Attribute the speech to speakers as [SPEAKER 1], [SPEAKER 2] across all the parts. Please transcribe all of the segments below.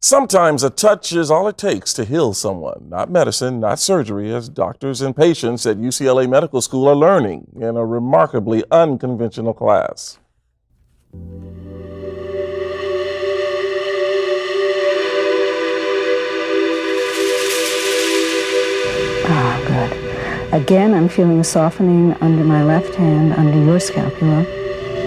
[SPEAKER 1] Sometimes a touch is all it takes to heal someone, not medicine, not surgery, as doctors and patients at UCLA Medical School are learning in a remarkably unconventional class.
[SPEAKER 2] Ah, good. Again, I'm feeling a softening under my left hand, under your scapula.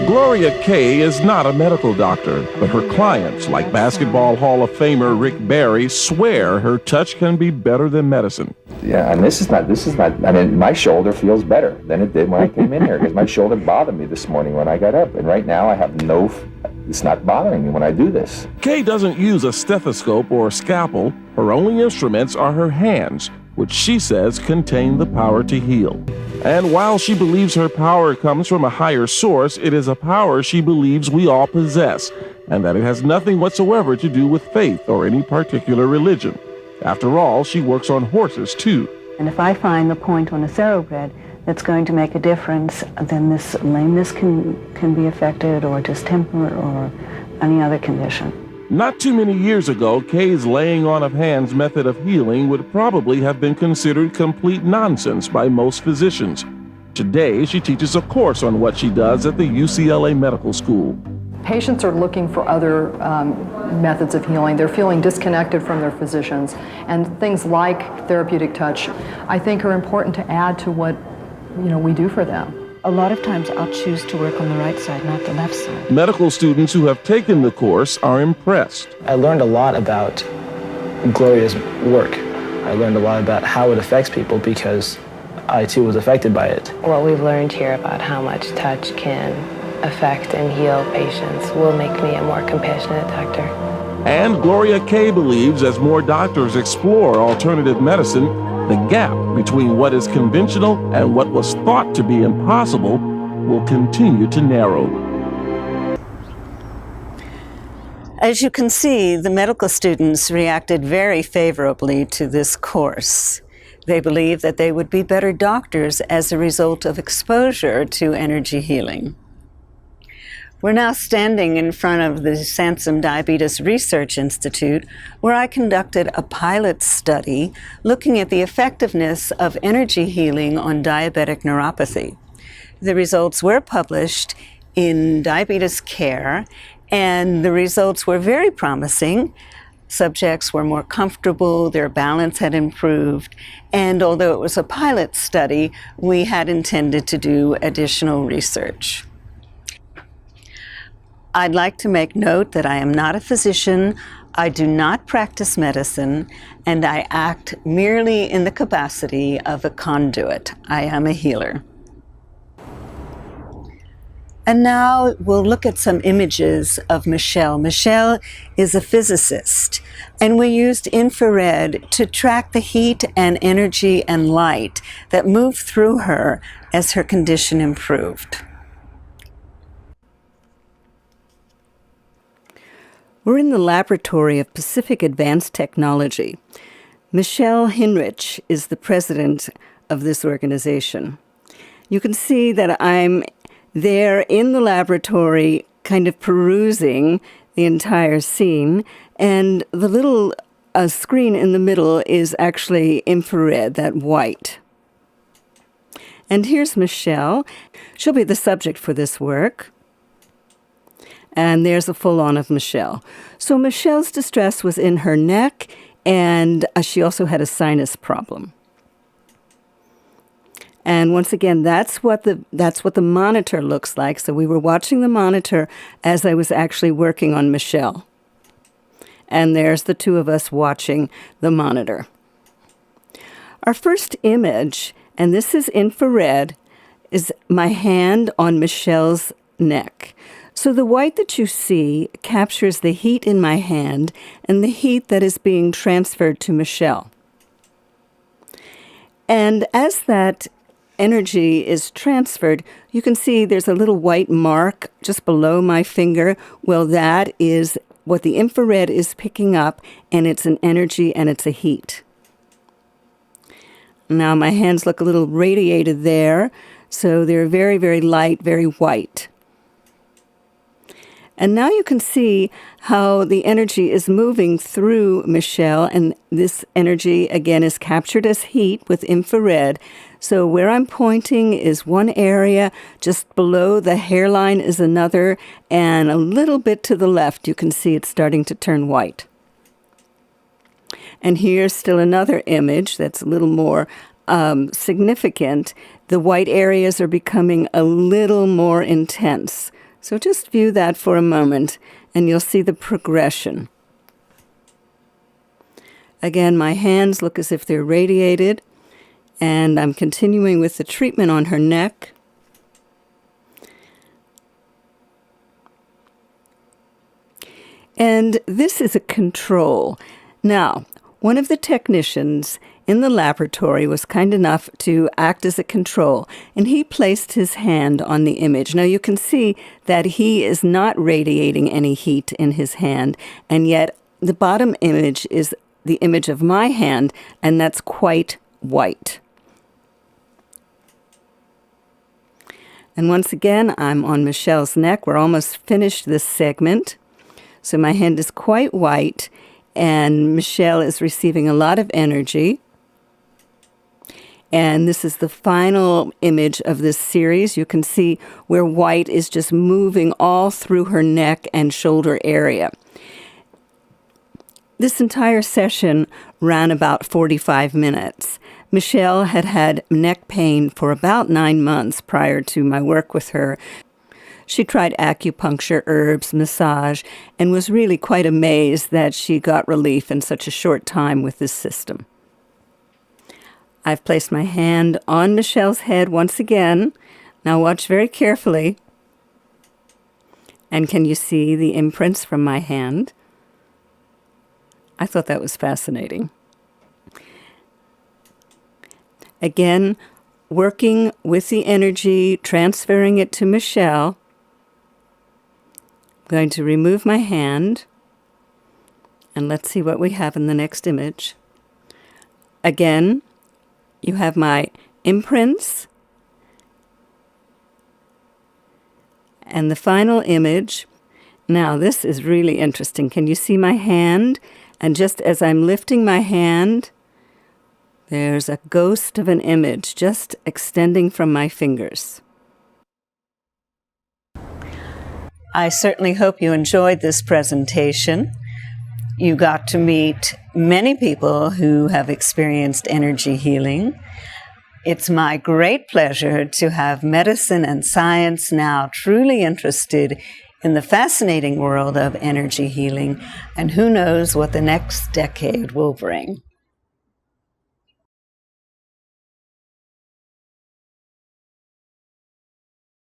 [SPEAKER 1] Gloria Kaye is not a medical doctor, but her clients, like Basketball Hall of Famer Rick Barry, swear her touch can be better than medicine.
[SPEAKER 3] Yeah, and this is not, I mean, my shoulder feels better than it did when I came in here, because my shoulder bothered me this morning when I got up, and right now I have it's not bothering me when I do this.
[SPEAKER 1] Kaye doesn't use a stethoscope or a scalpel. Her only instruments are her hands, which she says contain the power to heal. And while she believes her power comes from a higher source, it is a power she believes we all possess, and that it has nothing whatsoever to do with faith or any particular religion. After all, she works on horses too.
[SPEAKER 2] And if I find the point on a thoroughbred that's going to make a difference, then this lameness can be affected, or distemper, or any other condition.
[SPEAKER 1] Not too many years ago, Kaye's laying on of hands method of healing would probably have been considered complete nonsense by most physicians. Today, she teaches a course on what she does at the UCLA Medical School.
[SPEAKER 4] Patients are looking for other methods of healing. They're feeling disconnected from their physicians, and things like therapeutic touch, I think, are important to add to what we do for them.
[SPEAKER 2] A lot of times I'll choose to work on the right side, not the left side.
[SPEAKER 1] Medical students who have taken the course are impressed.
[SPEAKER 5] I learned a lot about Gloria's work. I learned a lot about how it affects people because I too was affected by it.
[SPEAKER 6] What we've learned here about how much touch can affect and heal patients will make me a more compassionate doctor.
[SPEAKER 1] And Gloria Kaye believes as more doctors explore alternative medicine, the gap between what is conventional and what was thought to be impossible will continue to narrow.
[SPEAKER 7] As you can see, the medical students reacted very favorably to this course. They believe that they would be better doctors as a result of exposure to energy healing. We're now standing in front of the Sansom Diabetes Research Institute, where I conducted a pilot study looking at the effectiveness of energy healing on diabetic neuropathy. The results were published in Diabetes Care, and the results were very promising. Subjects were more comfortable, their balance had improved, and although it was a pilot study, we had intended to do additional research. I'd like to make note that I am not a physician, I do not practice medicine, and I act merely in the capacity of a conduit. I am a healer. And now we'll look at some images of Michelle. Michelle is a physicist, and we used infrared to track the heat and energy and light that moved through her as her condition improved. We're in the laboratory of Pacific Advanced Technology. Michelle Hinrich is the president of this organization. You can see that I'm there in the laboratory kind of perusing the entire scene, and the little screen in the middle is actually infrared, that white. And here's Michelle. She'll be the subject for this work. And there's a full-on of Michelle. So Michelle's distress was in her neck, and she also had a sinus problem. And once again, that's what the monitor looks like. So we were watching the monitor as I was actually working on Michelle. And there's the two of us watching the monitor. Our first image, and this is infrared, is my hand on Michelle's neck. So the white that you see captures the heat in my hand and the heat that is being transferred to Michelle. And as that energy is transferred, you can see there's a little white mark just below my finger. Well, that is what the infrared is picking up, and it's an energy and it's a heat. Now my hands look a little radiated there, so they're very, very light, very white. And now you can see how the energy is moving through Michelle, and this energy, again, is captured as heat with infrared. So where I'm pointing is one area, just below the hairline is another, and a little bit to the left, you can see it's starting to turn white. And here's still another image that's a little more significant. The white areas are becoming a little more intense. So just view that for a moment, and you'll see the progression. Again, my hands look as if they're radiated, and I'm continuing with the treatment on her neck. And this is a control. Now, one of the technicians in the laboratory was kind enough to act as a control, and he placed his hand on the image. Now you can see that he is not radiating any heat in his hand, and yet the bottom image is the image of my hand, and that's quite white. And once again, I'm on Michelle's neck. We're almost finished this segment. So my hand is quite white, and Michelle is receiving a lot of energy. And this is the final image of this series. You can see where white is just moving all through her neck and shoulder area. This entire session ran about 45 minutes. Michelle had had neck pain for about 9 months prior to my work with her. She tried acupuncture, herbs, massage, and was really quite amazed that she got relief in such a short time with this system. I've placed my hand on Michelle's head once again. Now watch very carefully. And can you see the imprints from my hand? I thought that was fascinating. Again, working with the energy, transferring it to Michelle. I'm going to remove my hand, and let's see what we have in the next image. Again, you have my imprints, and the final image. Now, this is really interesting. Can you see my hand? And just as I'm lifting my hand, there's a ghost of an image just extending from my fingers. I certainly hope you enjoyed this presentation. You got to meet many people who have experienced energy healing. It's my great pleasure to have medicine and science now truly interested in the fascinating world of energy healing, and who knows what the next decade will bring.